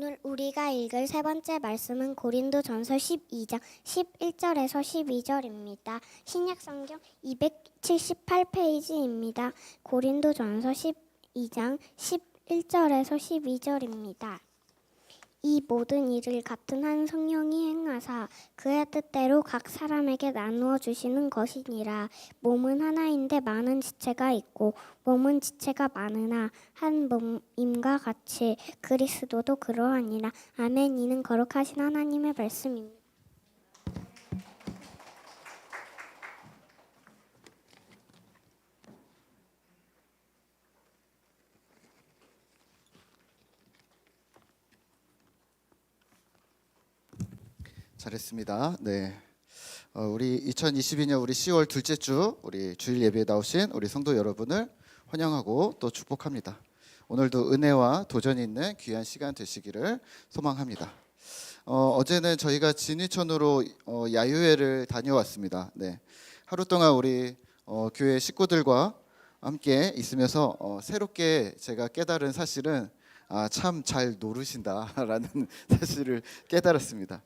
오늘 우리가 읽을 세 번째 말씀은 고린도전서 12장 11절에서 12절입니다. 신약 성경 278페이지입니다. 고린도전서 12장 11절에서 12절입니다. 이 모든 일을 같은 한 성령이 행하사 그의 뜻대로 각 사람에게 나누어 주시는 것이니라. 몸은 하나인데 많은 지체가 있고 몸은 지체가 많으나 한 몸임과 같이 그리스도도 그러하니라. 아멘. 이는 거룩하신 하나님의 말씀입니다. 잘했습니다. 네, 우리 2022년 우리 10월 둘째 주 우리 주일 예배에 나오신 우리 성도 여러분을 환영하고 또 축복합니다. 오늘도 은혜와 도전이 있는 귀한 시간 되시기를 소망합니다. 어제는 저희가 진위천으로 야유회를 다녀왔습니다. 네, 하루 동안 우리 교회 식구들과 함께 있으면서 새롭게 제가 깨달은 사실은 참 잘 노르신다라는 사실을 깨달았습니다.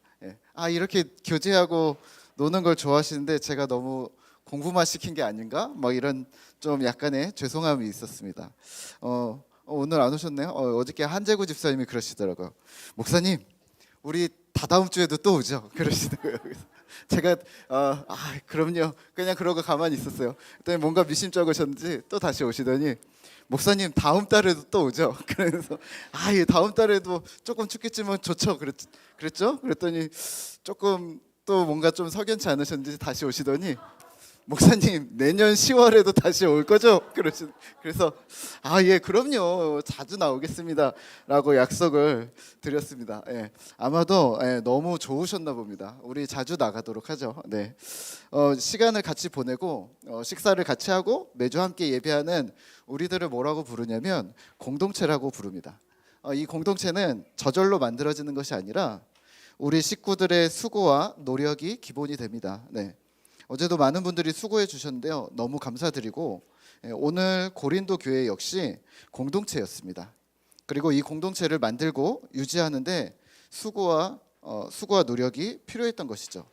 이렇게 교제하고 노는 걸 좋아하시는데 제가 너무 공부만 시킨 게 아닌가? 이런 좀 약간의 죄송함이 있었습니다. 오늘 안 오셨네요. 어저께 한재구 집사님이 그러시더라고요. 목사님, 우리 다다음 주에도 또 오죠? 그러시더라고요. 제가 그럼요. 그냥 그러고 가만히 있었어요. 그랬더니 뭔가 미심쩍으셨는지 또 다시 오시더니 목사님 다음 달에도 또 오죠. 그래서 다음 달에도 조금 춥겠지만 좋죠. 그랬죠? 그랬더니 조금 또 뭔가 좀 석연치 않으셨는지 다시 오시더니 목사님 내년 10월에도 다시 올 거죠? 그래서 예, 그럼요. 자주 나오겠습니다라고 약속을 드렸습니다. 아마도 너무 좋으셨나 봅니다. 우리 자주 나가도록 하죠. 네, 시간을 같이 보내고 식사를 같이 하고 매주 함께 예배하는 우리들을 뭐라고 부르냐면 공동체라고 부릅니다. 이 공동체는 저절로 만들어지는 것이 아니라 우리 식구들의 수고와 노력이 기본이 됩니다. 네. 어제도 많은 분들이 수고해 주셨는데요. 너무 감사드리고 오늘 고린도 교회 역시 공동체였습니다. 그리고 이 공동체를 만들고 유지하는데 수고와 노력이 필요했던 것이죠.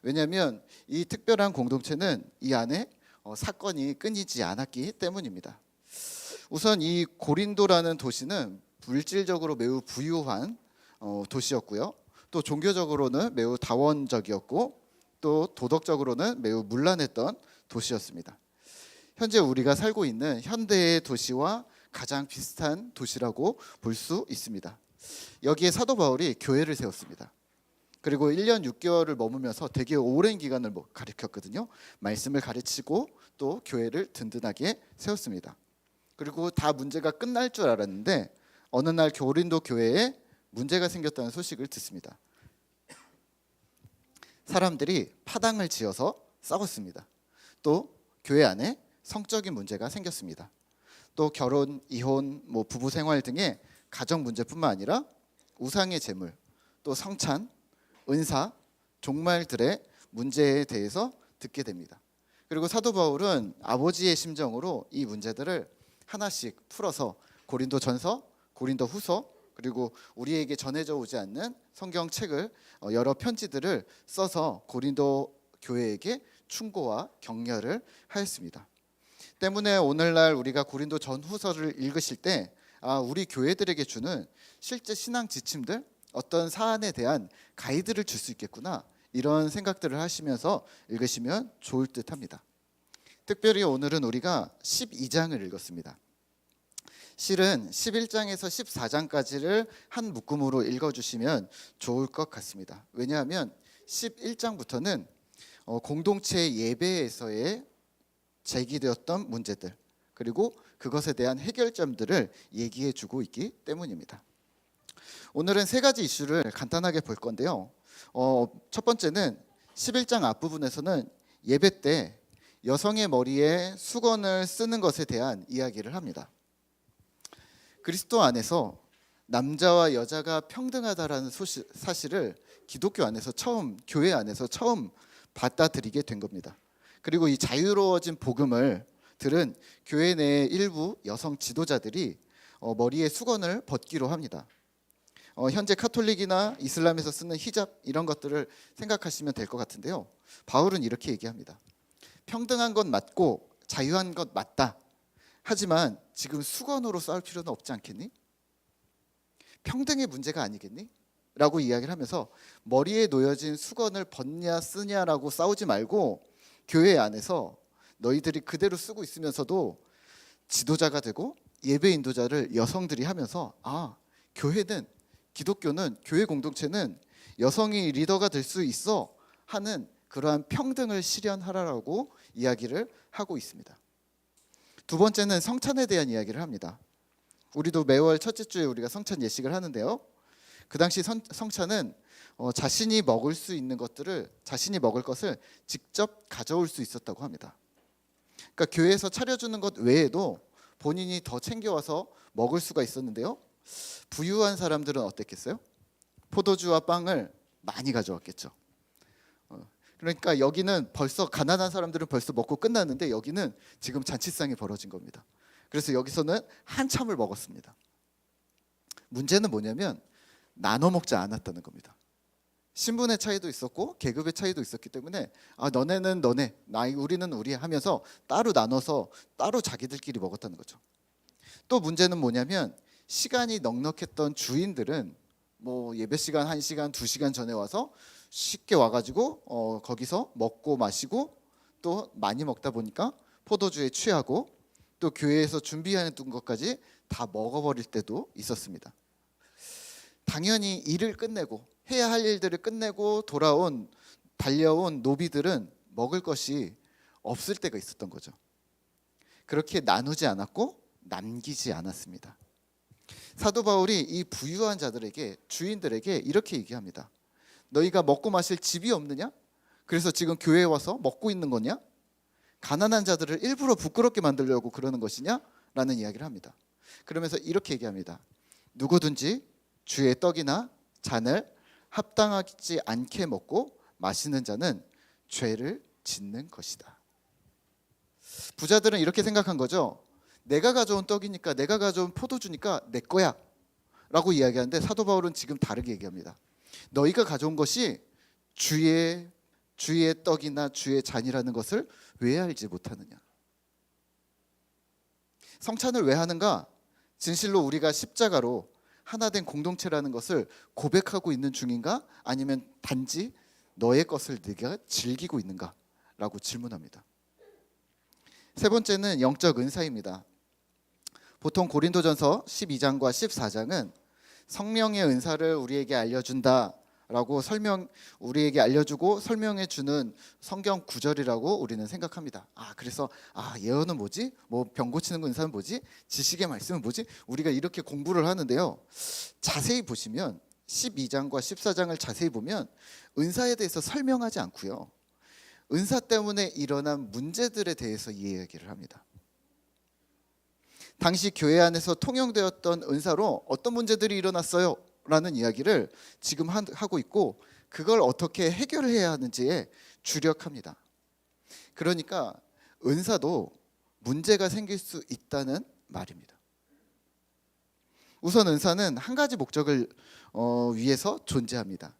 왜냐하면 이 특별한 공동체는 이 안에 사건이 끊이지 않았기 때문입니다. 우선 이 고린도라는 도시는 물질적으로 매우 부유한 도시였고요. 또 종교적으로는 매우 다원적이었고 또 도덕적으로는 매우 문란했던 도시였습니다. 현재 우리가 살고 있는 현대의 도시와 가장 비슷한 도시라고 볼 수 있습니다. 여기에 사도 바울이 교회를 세웠습니다. 그리고 1년 6개월을 머무면서 되게 오랜 기간을 가르쳤거든요. 말씀을 가르치고 또 교회를 든든하게 세웠습니다. 그리고 다 문제가 끝날 줄 알았는데 어느 날 고린도 교회에 문제가 생겼다는 소식을 듣습니다. 사람들이 파당을 지어서 싸웠습니다. 또 교회 안에 성적인 문제가 생겼습니다. 또 결혼, 이혼, 부부 생활 등의 가정 문제뿐만 아니라 우상의 제물, 또 성찬, 은사, 종말들의 문제에 대해서 듣게 됩니다. 그리고 사도 바울은 아버지의 심정으로 이 문제들을 하나씩 풀어서 고린도전서, 고린도후서, 그리고 우리에게 전해져 오지 않는 성경책을 여러 편지들을 써서 고린도 교회에게 충고와 격려를 하였습니다. 때문에 오늘날 우리가 고린도 전후서를 읽으실 때 우리 교회들에게 주는 실제 신앙 지침들, 어떤 사안에 대한 가이드를 줄 수 있겠구나, 이런 생각들을 하시면서 읽으시면 좋을 듯합니다. 특별히 오늘은 우리가 12장을 읽었습니다. 실은 11장에서 14장까지를 한 묶음으로 읽어주시면 좋을 것 같습니다. 왜냐하면 11장부터는 공동체 예배에서의 제기되었던 문제들, 그리고 그것에 대한 해결점들을 얘기해주고 있기 때문입니다. 오늘은 세 가지 이슈를 간단하게 볼 건데요. 첫 번째는 11장 앞부분에서는 예배 때 여성의 머리에 수건을 쓰는 것에 대한 이야기를 합니다. 그리스도 안에서 남자와 여자가 평등하다라는 사실을 기독교 안에서 교회 안에서 처음 받아들이게 된 겁니다. 그리고 이 자유로워진 복음을 들은 교회 내의 일부 여성 지도자들이 머리에 수건을 벗기로 합니다. 현재 카톨릭이나 이슬람에서 쓰는 히잡 이런 것들을 생각하시면 될 것 같은데요. 바울은 이렇게 얘기합니다. 평등한 것 맞고 자유한 것 맞다. 하지만 지금 수건으로 싸울 필요는 없지 않겠니? 평등의 문제가 아니겠니? 라고 이야기를 하면서 머리에 놓여진 수건을 벗냐 쓰냐라고 싸우지 말고 교회 안에서 너희들이 그대로 쓰고 있으면서도 지도자가 되고 예배 인도자를 여성들이 하면서 교회는 기독교는 교회 공동체는 여성이 리더가 될 수 있어 하는 그러한 평등을 실현하라라고 이야기를 하고 있습니다. 두 번째는 성찬에 대한 이야기를 합니다. 우리도 매월 첫째 주에 우리가 성찬 예식을 하는데요. 그 당시 성찬은 자신이 먹을 수 있는 것들을 자신이 먹을 것을 직접 가져올 수 있었다고 합니다. 그러니까 교회에서 차려주는 것 외에도 본인이 더 챙겨와서 먹을 수가 있었는데요. 부유한 사람들은 어땠겠어요? 포도주와 빵을 많이 가져왔겠죠. 그러니까 여기는 벌써 가난한 사람들은 벌써 먹고 끝났는데 여기는 지금 잔치상이 벌어진 겁니다. 그래서 여기서는 한참을 먹었습니다. 문제는 뭐냐면 나눠 먹지 않았다는 겁니다. 신분의 차이도 있었고 계급의 차이도 있었기 때문에 너네는 너네, 우리는 우리 하면서 따로 나눠서 따로 자기들끼리 먹었다는 거죠. 또 문제는 뭐냐면 시간이 넉넉했던 주인들은 뭐 예배 시간 1시간, 2시간 전에 와서 쉽게 와가지고 거기서 먹고 마시고 또 많이 먹다 보니까 포도주에 취하고 또 교회에서 준비하는 것까지 다 먹어버릴 때도 있었습니다. 당연히 일을 끝내고 해야 할 일들을 끝내고 달려온 노비들은 먹을 것이 없을 때가 있었던 거죠. 그렇게 나누지 않았고 남기지 않았습니다. 사도 바울이 이 부유한 자들에게, 주인들에게 이렇게 얘기합니다. 너희가 먹고 마실 집이 없느냐? 그래서 지금 교회에 와서 먹고 있는 거냐? 가난한 자들을 일부러 부끄럽게 만들려고 그러는 것이냐? 라는 이야기를 합니다. 그러면서 이렇게 얘기합니다. 누구든지 주의 떡이나 잔을 합당하지 않게 먹고 마시는 자는 죄를 짓는 것이다. 부자들은 이렇게 생각한 거죠. 내가 가져온 떡이니까, 내가 가져온 포도주니까 내 거야 라고 이야기하는데 사도 바울은 지금 다르게 얘기합니다. 너희가 가져온 것이 주의 떡이나 주의 잔이라는 것을 왜 알지 못하느냐. 성찬을 왜 하는가? 진실로 우리가 십자가로 하나된 공동체라는 것을 고백하고 있는 중인가? 아니면 단지 너의 것을 네가 즐기고 있는가? 라고 질문합니다. 세 번째는 영적 은사입니다. 보통 고린도전서 12장과 14장은 성령의 은사를 우리에게 알려준다라고 우리에게 알려주고 설명해 주는 성경 구절이라고 우리는 생각합니다. 그래서 예언은 뭐지? 뭐 병 고치는 은사는 뭐지? 지식의 말씀은 뭐지? 우리가 이렇게 공부를 하는데요. 자세히 보시면 12장과 14장을 자세히 보면 은사에 대해서 설명하지 않고요. 은사 때문에 일어난 문제들에 대해서 이야기를 합니다. 당시 교회 안에서 통용되었던 은사로 어떤 문제들이 일어났어요? 라는 이야기를 지금 하고 있고 그걸 어떻게 해결해야 하는지에 주력합니다. 그러니까 은사도 문제가 생길 수 있다는 말입니다. 우선 은사는 한 가지 목적을 위해서 존재합니다.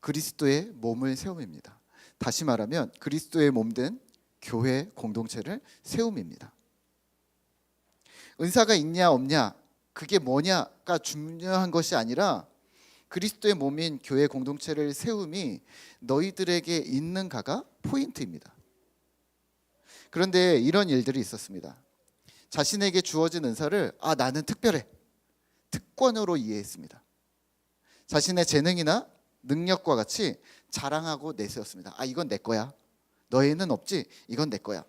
그리스도의 몸을 세움입니다. 다시 말하면 그리스도의 몸된 교회 공동체를 세움입니다. 은사가 있냐 없냐 그게 뭐냐가 중요한 것이 아니라 그리스도의 몸인 교회 공동체를 세움이 너희들에게 있는가가 포인트입니다. 그런데 이런 일들이 있었습니다. 자신에게 주어진 은사를 나는 특별해, 특권으로 이해했습니다. 자신의 재능이나 능력과 같이 자랑하고 내세웠습니다. 이건 내 거야. 너희는 없지? 이건 내 거야.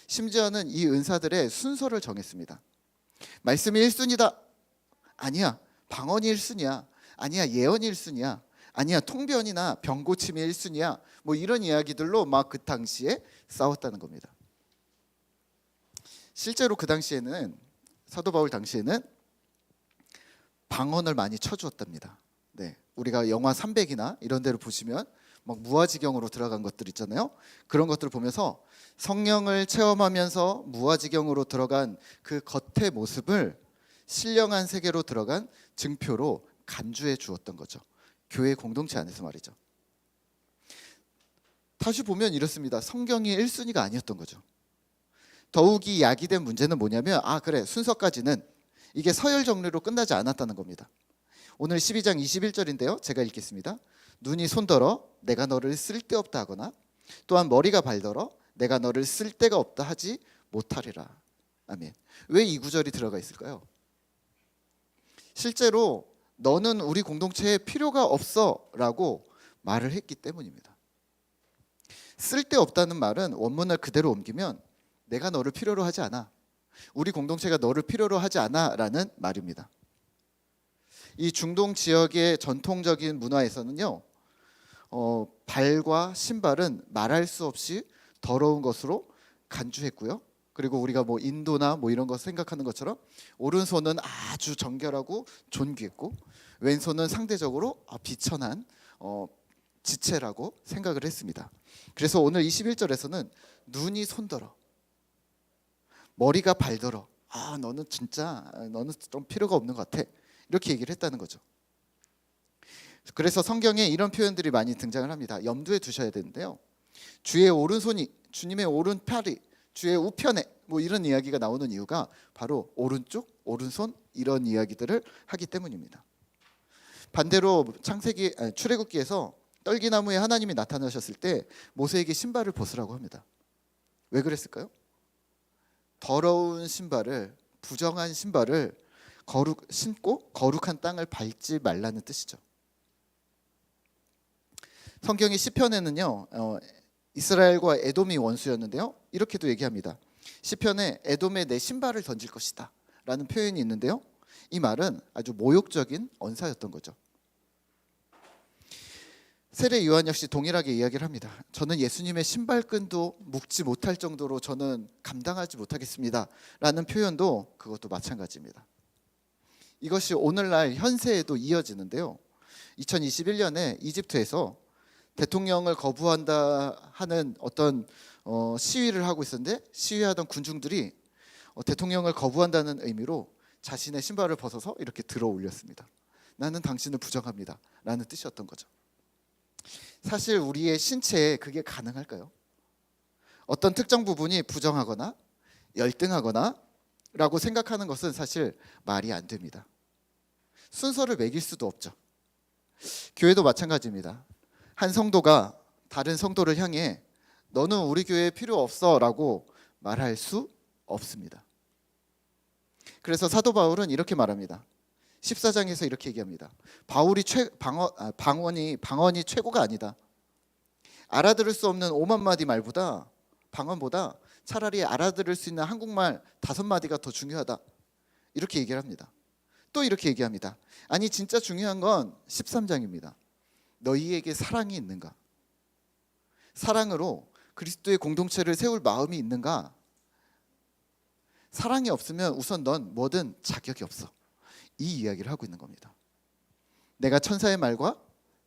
심지어는 이 은사들의 순서를 정했습니다. 말씀이 1순위다. 아니야. 방언이 1순위야. 아니야. 예언이 1순위야. 아니야. 통변이나 병고침이 1순위야. 뭐 이런 이야기들로 막 그 당시에 싸웠다는 겁니다. 실제로 그 당시에는 사도 바울 당시에는 방언을 많이 쳐주었답니다. 네, 우리가 영화 300이나 이런 데를 보시면 막 무아지경으로 들어간 것들 있잖아요. 그런 것들을 보면서 성령을 체험하면서 무아지경으로 들어간 그 겉의 모습을 신령한 세계로 들어간 증표로 간주해 주었던 거죠. 교회 공동체 안에서 말이죠. 다시 보면 이렇습니다. 성경이 1순위가 아니었던 거죠. 더욱이 야기된 문제는 뭐냐면 그래 순서까지는 이게 서열 정리로 끝나지 않았다는 겁니다. 오늘 12장 21절인데요. 제가 읽겠습니다. 눈이 손더러 내가 너를 쓸데없다 하거나 또한 머리가 발더러 내가 너를 쓸데가 없다 하지 못하리라. 아멘. 왜 이 구절이 들어가 있을까요? 실제로 너는 우리 공동체에 필요가 없어 라고 말을 했기 때문입니다. 쓸데없다는 말은 원문을 그대로 옮기면 내가 너를 필요로 하지 않아, 우리 공동체가 너를 필요로 하지 않아 라는 말입니다. 이 중동 지역의 전통적인 문화에서는요, 발과 신발은 말할 수 없이 더러운 것으로 간주했고요. 그리고 우리가 뭐 인도나 뭐 이런 거 생각하는 것처럼 오른손은 아주 정결하고 존귀했고 왼손은 상대적으로 비천한 지체라고 생각을 했습니다. 그래서 오늘 21절에서는 눈이 손더러 머리가 발더러 너는 좀 필요가 없는 것 같아 이렇게 얘기를 했다는 거죠. 그래서 성경에 이런 표현들이 많이 등장을 합니다. 염두에 두셔야 되는데요. 주의 오른손이 주님의 오른팔이 주의 우편에 뭐 이런 이야기가 나오는 이유가 바로 오른쪽, 오른손 이런 이야기들을 하기 때문입니다. 반대로 출애굽기에서 떨기나무에 하나님이 나타나셨을 때 모세에게 신발을 벗으라고 합니다. 왜 그랬을까요? 더러운 신발을, 부정한 신발을 신고 거룩한 땅을 밟지 말라는 뜻이죠. 성경의 시편에는요, 이스라엘과 에돔이 원수였는데요, 이렇게도 얘기합니다. 시편에 에돔에 내 신발을 던질 것이다 라는 표현이 있는데요, 이 말은 아주 모욕적인 언사였던 거죠. 세례 요한 역시 동일하게 이야기를 합니다. 저는 예수님의 신발끈도 묶지 못할 정도로 저는 감당하지 못하겠습니다 라는 표현도 그것도 마찬가지입니다. 이것이 오늘날 현세에도 이어지는데요, 2021년에 이집트에서 대통령을 거부한다 하는 어떤 시위를 하고 있었는데 시위하던 군중들이 대통령을 거부한다는 의미로 자신의 신발을 벗어서 이렇게 들어 올렸습니다. 나는 당신을 부정합니다 라는 뜻이었던 거죠. 사실 우리의 신체에 그게 가능할까요? 어떤 특정 부분이 부정하거나 열등하거나 라고 생각하는 것은 사실 말이 안 됩니다. 순서를 매길 수도 없죠. 교회도 마찬가지입니다. 한 성도가 다른 성도를 향해 너는 우리 교회에 필요 없어 라고 말할 수 없습니다. 그래서 사도 바울은 이렇게 말합니다. 14장에서 이렇게 얘기합니다. 바울이 방언이 최고가 아니다. 알아들을 수 없는 5만 마디 말보다 방언보다 차라리 알아들을 수 있는 한국말 5마디가 더 중요하다. 이렇게 얘기를 합니다. 또 이렇게 얘기합니다. 아니 진짜 중요한 건 13장입니다. 너희에게 사랑이 있는가? 사랑으로 그리스도의 공동체를 세울 마음이 있는가? 사랑이 없으면 우선 넌 뭐든 자격이 없어. 이 이야기를 하고 있는 겁니다. 내가 천사의 말과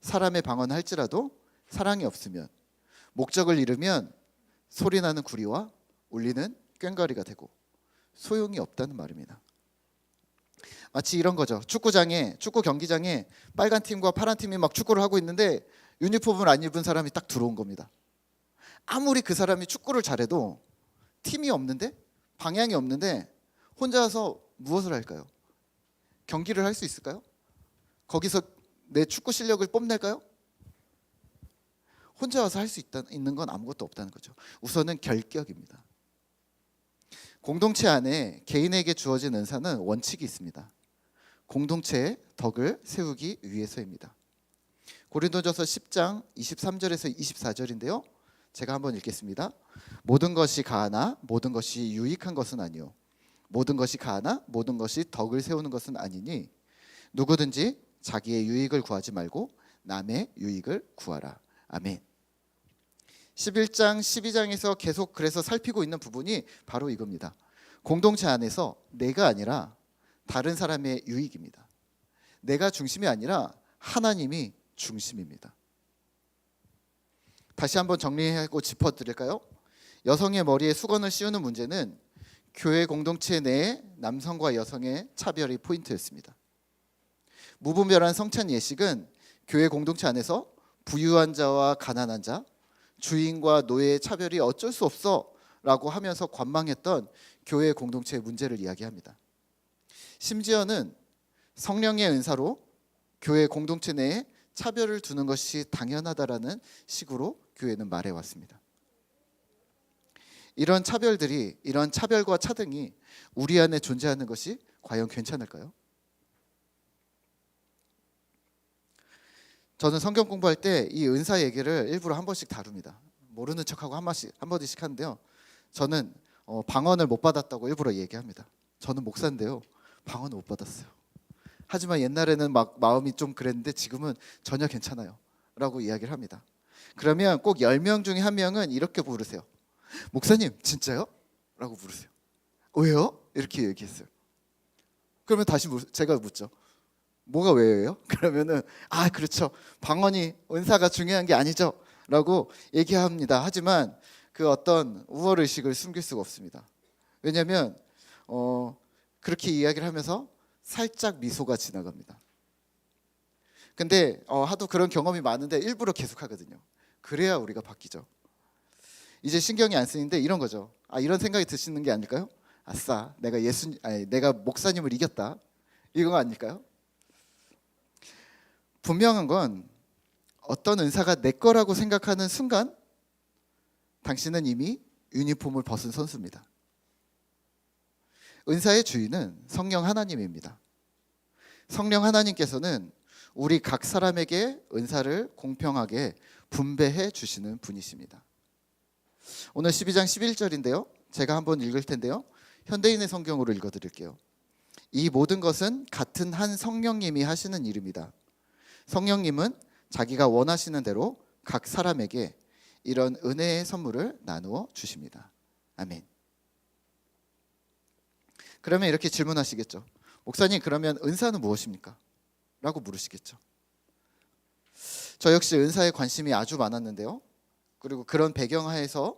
사람의 방언을 할지라도 사랑이 없으면 목적을 잃으면 소리나는 구리와 울리는 꽹과리가 되고 소용이 없다는 말입니다. 마치 이런 거죠. 축구 경기장에 빨간 팀과 파란 팀이 막 축구를 하고 있는데 유니폼을 안 입은 사람이 딱 들어온 겁니다. 아무리 그 사람이 축구를 잘해도 팀이 없는데 방향이 없는데 혼자서 무엇을 할까요? 경기를 할 수 있을까요? 거기서 내 축구 실력을 뽐낼까요? 혼자 와서 할 수 있는 건 아무것도 없다는 거죠. 우선은 결격입니다. 공동체 안에 개인에게 주어진 은사는 원칙이 있습니다. 공동체의 덕을 세우기 위해서입니다. 고린도전서 10장 23절에서 24절인데요. 제가 한번 읽겠습니다. 모든 것이 가하나 모든 것이 유익한 것은 아니요 모든 것이 가하나 모든 것이 덕을 세우는 것은 아니니 누구든지 자기의 유익을 구하지 말고 남의 유익을 구하라. 아멘. 11장 12장에서 계속 그래서 살피고 있는 부분이 바로 이겁니다. 공동체 안에서 내가 아니라 다른 사람의 유익입니다. 내가 중심이 아니라 하나님이 중심입니다. 다시 한번 정리하고 짚어드릴까요? 여성의 머리에 수건을 씌우는 문제는 교회 공동체 내에 남성과 여성의 차별이 포인트였습니다. 무분별한 성찬 예식은 교회 공동체 안에서 부유한 자와 가난한 자, 주인과 노예의 차별이 어쩔 수 없어라고 하면서 관망했던 교회 공동체의 문제를 이야기합니다. 심지어는 성령의 은사로 교회 공동체 내에 차별을 두는 것이 당연하다라는 식으로 교회는 말해왔습니다. 이런 차별들이, 이런 차별과 차등이 우리 안에 존재하는 것이 과연 괜찮을까요? 저는 성경 공부할 때 이 은사 얘기를 일부러 한 번씩 다룹니다. 모르는 척하고 한 번씩 하는데요. 저는 방언을 못 받았다고 일부러 얘기합니다. 저는 목사인데요, 방언을 못 받았어요. 하지만 옛날에는 막 마음이 좀 그랬는데 지금은 전혀 괜찮아요 라고 이야기를 합니다. 그러면 꼭 10명 중에 1명은 이렇게 부르세요. 목사님 진짜요? 라고 부르세요. 왜요? 이렇게 얘기했어요. 그러면 다시 제가 묻죠. 뭐가 왜요? 그러면은 그렇죠, 방언이 은사가 중요한 게 아니죠 라고 얘기합니다. 하지만 그 어떤 우월의식을 숨길 수가 없습니다. 왜냐하면 그렇게 이야기를 하면서 살짝 미소가 지나갑니다. 근데 하도 그런 경험이 많은데 일부러 계속 하거든요. 그래야 우리가 바뀌죠. 이제 신경이 안 쓰이는데 이런 거죠. 이런 생각이 드시는 게 아닐까요? 아싸, 내가 목사님을 이겼다, 이거 아닐까요? 분명한 건 어떤 은사가 내 거라고 생각하는 순간 당신은 이미 유니폼을 벗은 선수입니다. 은사의 주인은 성령 하나님입니다. 성령 하나님께서는 우리 각 사람에게 은사를 공평하게 분배해 주시는 분이십니다. 오늘 12장 11절인데요. 제가 한번 읽을 텐데요. 현대인의 성경으로 읽어드릴게요. 이 모든 것은 같은 한 성령님이 하시는 일입니다. 성령님은 자기가 원하시는 대로 각 사람에게 이런 은혜의 선물을 나누어 주십니다. 아멘. 그러면 이렇게 질문하시겠죠. 목사님, 그러면 은사는 무엇입니까? 라고 물으시겠죠. 저 역시 은사에 관심이 아주 많았는데요. 그리고 그런 배경하에서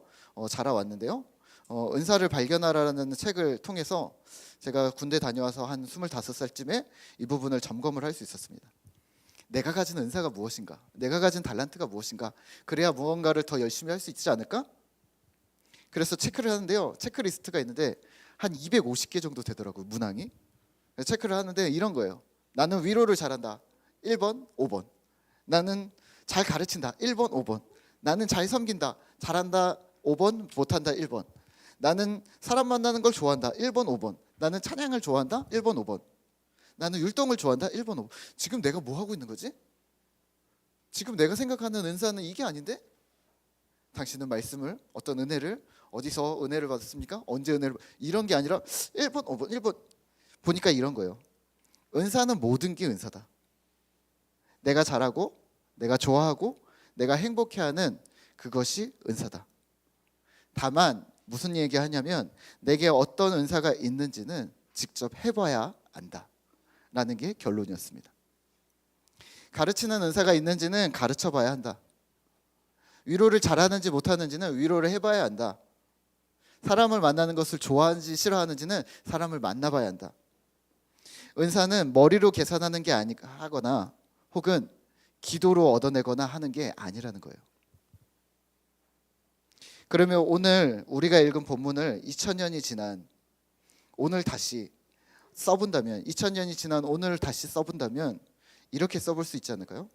자라왔는데요. 은사를 발견하라는 책을 통해서 제가 군대 다녀와서 한 25살쯤에 이 부분을 점검을 할 수 있었습니다. 내가 가진 은사가 무엇인가? 내가 가진 달란트가 무엇인가? 그래야 무언가를 더 열심히 할 수 있지 않을까? 그래서 체크를 하는데요. 체크리스트가 있는데 한 250개 정도 되더라고요, 문항이. 체크를 하는데 이런 거예요. 나는 위로를 잘한다. 1번, 5번. 나는 잘 가르친다. 1번, 5번. 나는 잘 섬긴다. 잘한다. 5번, 못한다. 1번. 나는 사람 만나는 걸 좋아한다. 1번, 5번. 나는 찬양을 좋아한다. 1번, 5번. 나는 율동을 좋아한다. 1번, 5번. 지금 내가 뭐 하고 있는 거지? 지금 내가 생각하는 은사는 이게 아닌데? 당신은 말씀을, 어떤 은혜를, 어디서 은혜를 받았습니까? 언제 은혜를, 이런 게 아니라 1번, 5번, 1번. 보니까 이런 거예요. 은사는 모든 게 은사다. 내가 잘하고, 내가 좋아하고, 내가 행복해하는 그것이 은사다. 다만 무슨 얘기하냐면 내게 어떤 은사가 있는지는 직접 해봐야 안다 라는 게 결론이었습니다. 가르치는 은사가 있는지는 가르쳐봐야 한다. 위로를 잘하는지 못하는지는 위로를 해봐야 한다. 사람을 만나는 것을 좋아하는지 싫어하는지는 사람을 만나봐야 한다. 은사는 머리로 계산하는 게 하거나 혹은 기도로 얻어내거나 하는 게 아니라는 거예요. 그러면 오늘 우리가 읽은 본문을 2000년이 지난 오늘 다시 써본다면, 2000년이 지난 오늘 다시 써본다면 이렇게 써볼 수 있지 않을까요?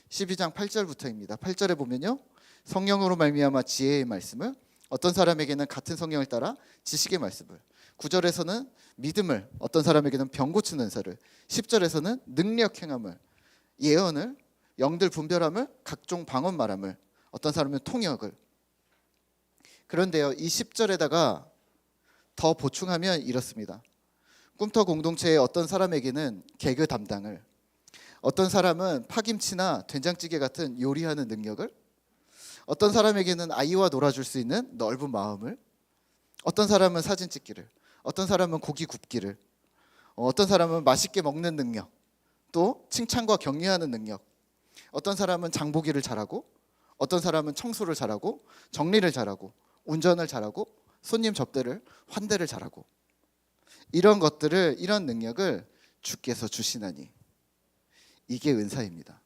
12장 8절부터입니다. 8절에 보면요, 성령으로 말미암아 지혜의 말씀을, 어떤 사람에게는 같은 성령을 따라 지식의 말씀을, 9절에서는 믿음을, 어떤 사람에게는 병 고치는 은사를, 10절에서는 능력 행함을, 예언을, 영들 분별함을, 각종 방언 말함을, 어떤 사람은 통역을. 그런데요, 이 10절에다가 더 보충하면 이렇습니다. 꿈터 공동체의 어떤 사람에게는 개그 담당을, 어떤 사람은 파김치나 된장찌개 같은 요리하는 능력을, 어떤 사람에게는 아이와 놀아줄 수 있는 넓은 마음을, 어떤 사람은 사진 찍기를, 어떤 사람은 고기 굽기를, 어떤 사람은 맛있게 먹는 능력, 또 칭찬과 격려하는 능력, 어떤 사람은 장보기를 잘하고, 어떤 사람은 청소를 잘하고, 정리를 잘하고, 운전을 잘하고, 손님 접대를, 환대를 잘하고, 이런 것들을, 이런 능력을 주께서 주시나니 이게 은사입니다.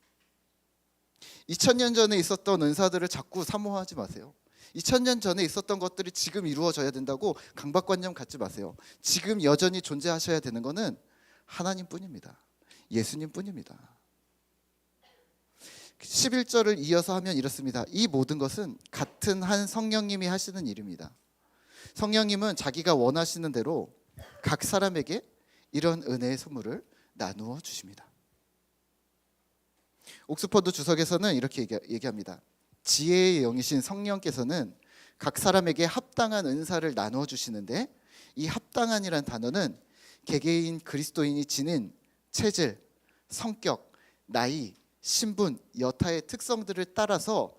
2000년 전에 있었던 은사들을 자꾸 사모하지 마세요. 2000년 전에 있었던 것들이 지금 이루어져야 된다고 강박관념 갖지 마세요. 지금 여전히 존재하셔야 되는 것은 하나님뿐입니다. 예수님뿐입니다. 11절을 이어서 하면 이렇습니다. 이 모든 것은 같은 한 성령님이 하시는 일입니다. 성령님은 자기가 원하시는 대로 각 사람에게 이런 은혜의 선물을 나누어 주십니다. 옥스퍼드 주석에서는 이렇게 얘기합니다. 지혜의 영이신 성령께서는 각 사람에게 합당한 은사를 나누어 주시는데, 이 합당한이란 단어는 개개인 그리스도인이 지닌 체질, 성격, 나이, 신분, 여타의 특성들을 따라서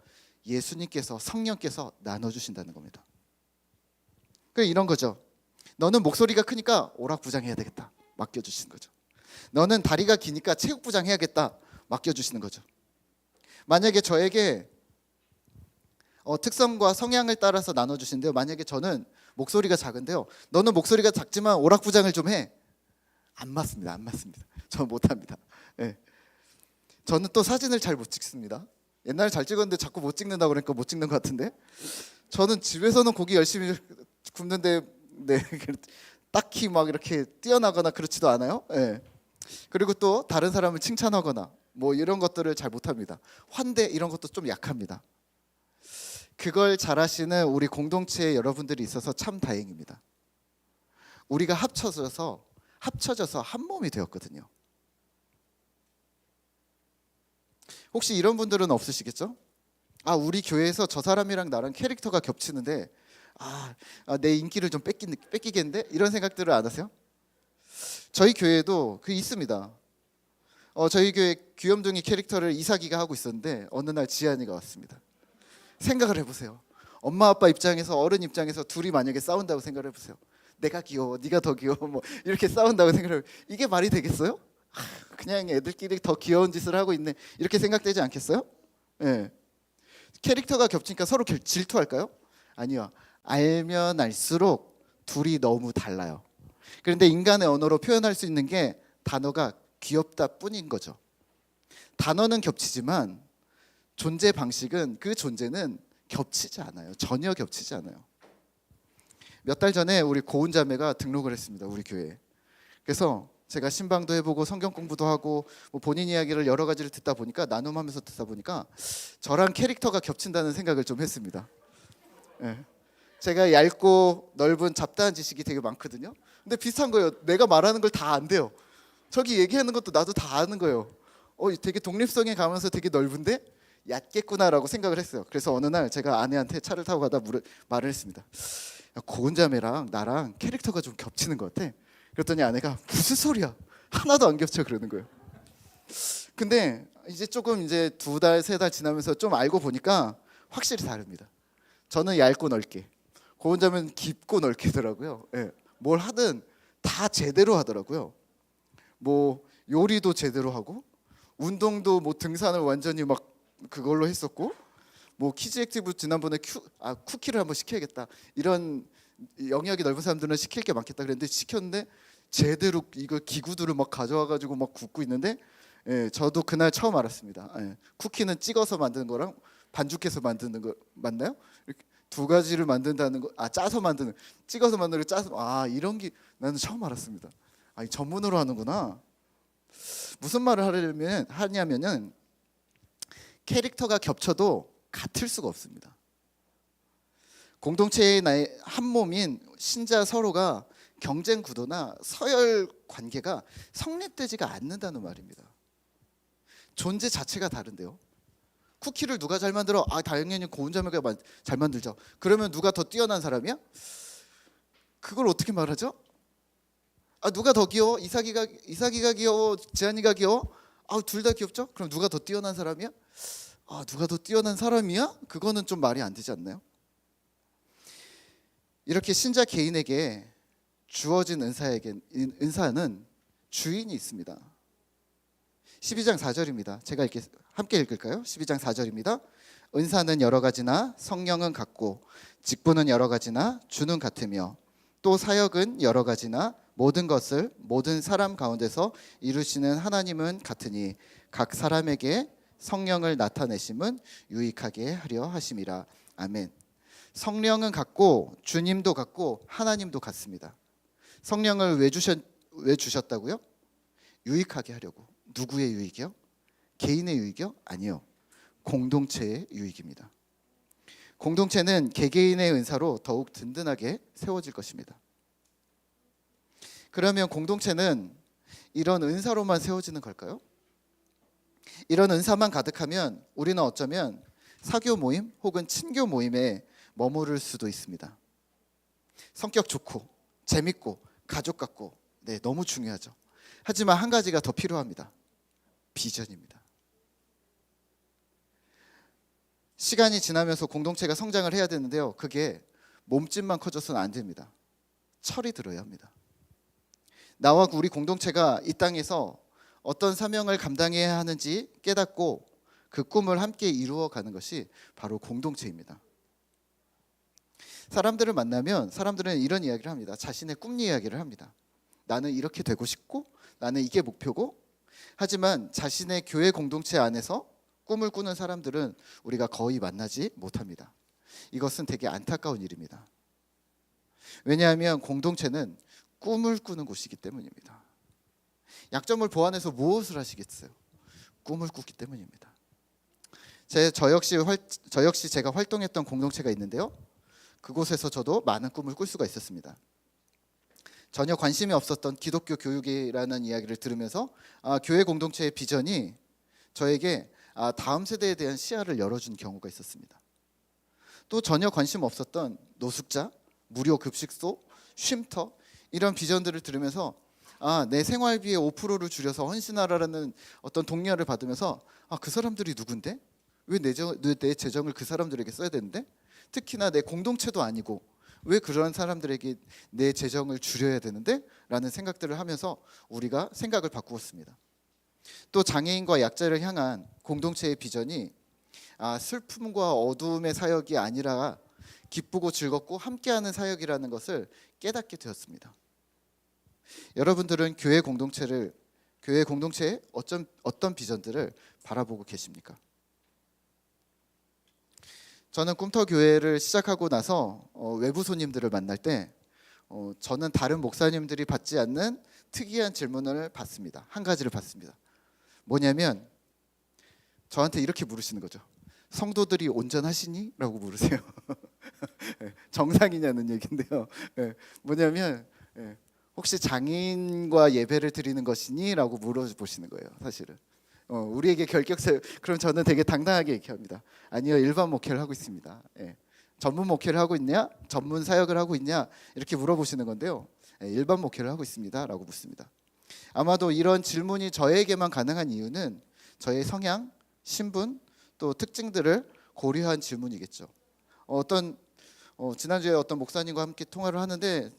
예수님께서, 성령께서 나눠주신다는 겁니다. 그러니까 이런 거죠. 너는 목소리가 크니까 오락부장 해야 되겠다, 맡겨주시는 거죠. 너는 다리가 기니까 체육부장 해야겠다, 맡겨주시는 거죠. 만약에 저에게 특성과 성향을 따라서 나눠주시는데요, 만약에 저는 목소리가 작은데요, 너는 목소리가 작지만 오락부장을 좀 해, 안 맞습니다. 안 맞습니다. 저는 못합니다. 네. 저는 또 사진을 잘 못 찍습니다. 옛날에 잘 찍었는데 자꾸 못 찍는다고 그러니까 못 찍는 것 같은데, 저는 집에서는 고기 열심히 굽는데 네, 딱히 막 이렇게 뛰어나거나 그렇지도 않아요. 네. 그리고 또 다른 사람을 칭찬하거나 뭐 이런 것들을 잘 못합니다. 환대 이런 것도 좀 약합니다. 그걸 잘하시는 우리 공동체에 여러분들이 있어서 참 다행입니다. 우리가 합쳐져서 한 몸이 되었거든요. 혹시 이런 분들은 없으시겠죠? 우리 교회에서 저 사람이랑 나랑 캐릭터가 겹치는데 내 인기를 좀 뺏기겠는데? 이런 생각들을 안 하세요? 저희 교회에도 그 있습니다. 저희 교회 귀염둥이 캐릭터를 이삭이가 하고 있었는데 어느 날 지한이가 왔습니다. 생각을 해보세요. 엄마 아빠 입장에서, 어른 입장에서 둘이 만약에 싸운다고 생각을 해보세요. 내가 귀여워, 네가 더 귀여워, 뭐 이렇게 싸운다고 생각을 해요. 이게 말이 되겠어요? 그냥 애들끼리 더 귀여운 짓을 하고 있네, 이렇게 생각되지 않겠어요? 네. 캐릭터가 겹치니까 서로 질투할까요? 아니요. 알면 알수록 둘이 너무 달라요. 그런데 인간의 언어로 표현할 수 있는 게 단어가 귀엽다 뿐인 거죠. 단어는 겹치지만 존재 방식은, 그 존재는 겹치지 않아요. 전혀 겹치지 않아요. 몇 달 전에 우리 고은 자매가 등록을 했습니다, 우리 교회에. 그래서 제가 신방도 해보고 성경 공부도 하고 뭐 본인 이야기를 여러 가지를 듣다 보니까, 나눔하면서 듣다 보니까 저랑 캐릭터가 겹친다는 생각을 좀 했습니다. 네. 제가 얇고 넓은 잡다한 지식이 되게 많거든요. 근데 비슷한 거예요. 내가 말하는 걸 다 안 돼요. 저기 얘기하는 것도 나도 다 아는 거예요. 되게 독립성에 가면서 되게 넓은데 얕겠구나라고 생각을 했어요. 그래서 어느 날 제가 아내한테 차를 타고 가다 말을 했습니다. 고은 자매랑 나랑 캐릭터가 좀 겹치는 것 같아. 그랬더니 아내가 무슨 소리야, 하나도 안 겹쳐, 그러는 거예요. 근데 이제 조금 이제 2달 3달 지나면서 좀 알고 보니까 확실히 다릅니다. 저는 얇고 넓게, 고은 자매는 깊고 넓게더라고요. 예. 뭘 하든 다 제대로 하더라고요. 뭐 요리도 제대로 하고, 운동도 뭐 등산을 완전히 막 그걸로 했었고, 뭐 키즈 액티브 지난번에 쿠키를 한번 시켜야겠다, 이런 영역이 넓은 사람들은 시킬 게 많겠다 그랬는데 시켰는데 제대로 이거 기구들을 막 가져와가지고 막 굽고 있는데, 저도 그날 처음 알았습니다. 쿠키는 찍어서 만드는 거랑 반죽해서 만드는 거 맞나요? 이렇게 두 가지를 만든다는 거, 짜서 만드는, 찍어서 만드는 거, 짜서, 이런 게 나는 처음 알았습니다. 전문으로 하는구나. 무슨 말을 하냐면은 캐릭터가 겹쳐도 같을 수가 없습니다. 공동체의 나의 한 몸인 신자 서로가 경쟁 구도나 서열 관계가 성립되지가 않는다는 말입니다. 존재 자체가 다른데요. 쿠키를 누가 잘 만들어? 당연히 고은 자매가 잘 만들죠. 그러면 누가 더 뛰어난 사람이야? 그걸 어떻게 말하죠? 누가 더 귀여워? 이삭이가 귀여워? 지한이가 귀여워? 둘 다 귀엽죠? 그럼 누가 더 뛰어난 사람이야? 누가 더 뛰어난 사람이야? 그거는 좀 말이 안 되지 않나요? 이렇게 신자 개인에게 주어진 은사는 주인이 있습니다. 12장 4절입니다. 제가 함께 읽을까요? 12장 4절입니다. 은사는 여러 가지나 성령은 같고 직분은 여러 가지나 주는 같으며 또 사역은 여러 가지나 모든 것을 모든 사람 가운데서 이루시는 하나님은 같으니 각 사람에게 성령을 나타내심은 유익하게 하려 하심이라. 아멘. 성령은 같고 주님도 같고 하나님도 같습니다. 성령을 왜 주셨다고요? 유익하게 하려고. 누구의 유익이요? 개인의 유익이요? 아니요. 공동체의 유익입니다. 공동체는 개개인의 은사로 더욱 든든하게 세워질 것입니다. 그러면 공동체는 이런 은사로만 세워지는 걸까요? 이런 은사만 가득하면 우리는 어쩌면 사교 모임 혹은 친교 모임에 머무를 수도 있습니다. 성격 좋고 재밌고 가족 같고 너무 중요하죠. 하지만 한 가지가 더 필요합니다. 비전입니다. 시간이 지나면서 공동체가 성장을 해야 되는데요. 그게 몸집만 커져서는 안 됩니다. 철이 들어야 합니다. 나와 우리 공동체가 이 땅에서 어떤 사명을 감당해야 하는지 깨닫고 그 꿈을 함께 이루어가는 것이 바로 공동체입니다. 사람들을 만나면 사람들은 이런 이야기를 합니다. 자신의 꿈 이야기를 합니다. 나는 이렇게 되고 싶고 나는 이게 목표고, 하지만 자신의 교회 공동체 안에서 꿈을 꾸는 사람들은 우리가 거의 만나지 못합니다. 이것은 되게 안타까운 일입니다. 왜냐하면 공동체는 꿈을 꾸는 곳이기 때문입니다. 약점을 보완해서 무엇을 하시겠어요? 꿈을 꾸기 때문입니다. 저 역시 제가 활동했던 공동체가 있는데요. 그곳에서 저도 많은 꿈을 꿀 수가 있었습니다. 전혀 관심이 없었던 기독교 교육이라는 이야기를 들으면서 교회 공동체의 비전이 저에게 다음 세대에 대한 시야를 열어준 경우가 있었습니다. 또 전혀 관심 없었던 노숙자, 무료 급식소, 쉼터 이런 비전들을 들으면서 내 생활비의 5%를 줄여서 헌신하라는 어떤 독려를 받으면서 그 사람들이 누군데? 왜 내 재정을 그 사람들에게 써야 되는데? 특히나 내 공동체도 아니고 왜 그런 사람들에게 내 재정을 줄여야 되는데? 라는 생각들을 하면서 우리가 생각을 바꾸었습니다. 또 장애인과 약자를 향한 공동체의 비전이 슬픔과 어두움의 사역이 아니라 기쁘고 즐겁고 함께하는 사역이라는 것을 깨닫게 되었습니다. 여러분들은 교회 공동체의 어떤 비전들을 바라보고 계십니까? 저는 꿈터교회를 시작하고 나서 외부 손님들을 만날 때 저는 다른 목사님들이 받지 않는 특이한 질문을 받습니다. 한 가지를 받습니다. 뭐냐면 저한테 이렇게 물으시는 거죠. 성도들이 온전하시니? 라고 물으세요. 정상이냐는 얘기인데요. 뭐냐면 혹시 장애인과 예배를 드리는 것이니? 라고 물어보시는 거예요. 사실은 우리에게 결격세. 그럼 저는 되게 당당하게 얘기합니다. 아니요, 일반 목회를 하고 있습니다. 전문 목회를 하고 있냐? 전문 사역을 하고 있냐? 이렇게 물어보시는 건데요. 일반 목회를 하고 있습니다. 라고 묻습니다. 아마도 이런 질문이 저에게만 가능한 이유는 저의 성향, 신분, 또 특징들을 고려한 질문이겠죠. 지난주에 어떤 목사님과 함께 통화를 하는데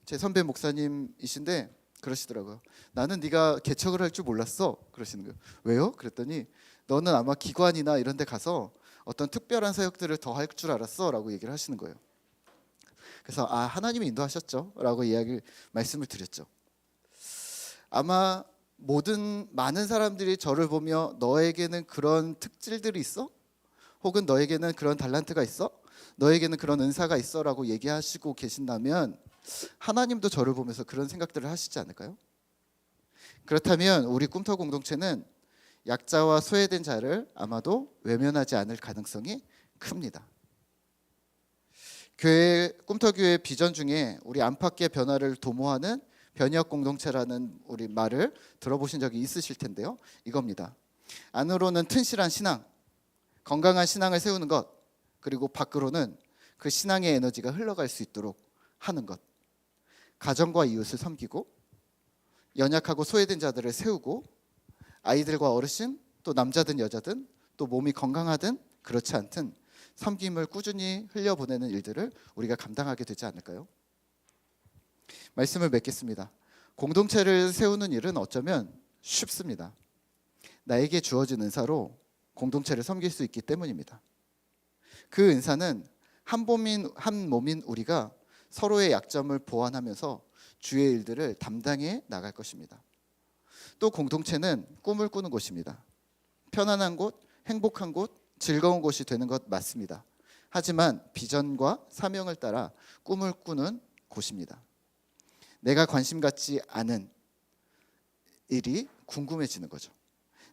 제 선배 목사님이신데 그러시더라고요. 나는 네가 개척을 할 줄 몰랐어. 그러시는 거예요. 왜요? 그랬더니 너는 아마 기관이나 이런 데 가서 어떤 특별한 사역들을 더 할 줄 알았어 라고 얘기를 하시는 거예요. 그래서 하나님이 인도하셨죠 라고 말씀을 드렸죠. 아마 많은 사람들이 저를 보며 너에게는 그런 특질들이 있어? 혹은 너에게는 그런 달란트가 있어? 너에게는 그런 은사가 있어? 라고 얘기하시고 계신다면 하나님도 저를 보면서 그런 생각들을 하시지 않을까요? 그렇다면 우리 꿈터 공동체는 약자와 소외된 자를 아마도 외면하지 않을 가능성이 큽니다. 꿈터교회 비전 중에 우리 안팎의 변화를 도모하는 변혁 공동체라는 우리 말을 들어보신 적이 있으실 텐데요. 이겁니다. 안으로는 튼실한 신앙, 건강한 신앙을 세우는 것, 그리고 밖으로는 그 신앙의 에너지가 흘러갈 수 있도록 하는 것. 가정과 이웃을 섬기고 연약하고 소외된 자들을 세우고 아이들과 어르신, 또 남자든 여자든 또 몸이 건강하든 그렇지 않든 섬김을 꾸준히 흘려보내는 일들을 우리가 감당하게 되지 않을까요? 말씀을 맺겠습니다. 공동체를 세우는 일은 어쩌면 쉽습니다. 나에게 주어진 은사로 공동체를 섬길 수 있기 때문입니다. 그 은사는 한 몸인 우리가 서로의 약점을 보완하면서 주의 일들을 담당해 나갈 것입니다. 또 공동체는 꿈을 꾸는 곳입니다. 편안한 곳, 행복한 곳, 즐거운 곳이 되는 것 맞습니다. 하지만 비전과 사명을 따라 꿈을 꾸는 곳입니다. 내가 관심 갖지 않은 일이 궁금해지는 거죠.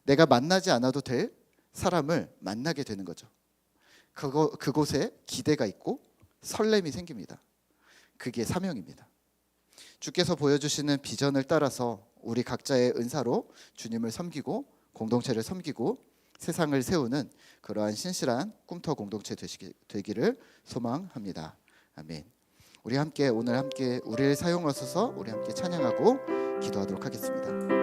내가 만나지 않아도 될 사람을 만나게 되는 거죠. 그곳에 기대가 있고 설렘이 생깁니다. 그게 사명입니다. 주께서 보여주시는 비전을 따라서 우리 각자의 은사로 주님을 섬기고 공동체를 섬기고 세상을 세우는 그러한 신실한 꿈터 공동체 되기를 소망합니다. 아멘. 우리 함께 오늘 함께 우리를 사용하소서 우리 함께 찬양하고 기도하도록 하겠습니다.